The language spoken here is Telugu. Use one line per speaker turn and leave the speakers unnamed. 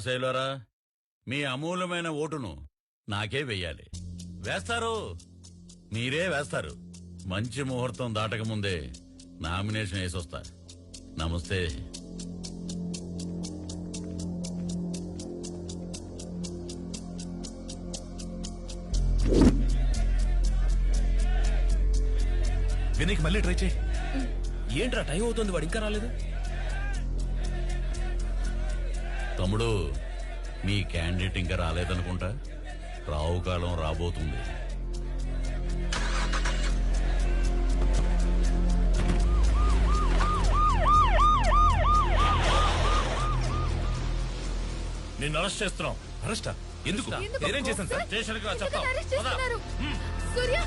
శైలరా మీ అమూల్యమైన ఓటును నాకే వెయ్యాలి. వేస్తారు, మీరే వేస్తారు. మంచి ముహూర్తం దాటక ముందే నామినేషన్ వేసొస్తా. నమస్తే.
వినీకి మళ్ళీ ట్రై చేయి.
ఏంట్రా టైం అవుతుంది, వాడు ఇంకా రాలేదు.
తమ్ముడు, మీ క్యాండిడేట్ ఇంకా రాలేదనుకుంటా. రావు కాలం రాబోతుంది.
నిన్ను అరెస్ట్ చేస్తున్నాం. అరెస్టా? ఎందుకు? నేనేం చేశాను సార్?
స్టేషన్ కి రా, చెప్తాం.
సూర్య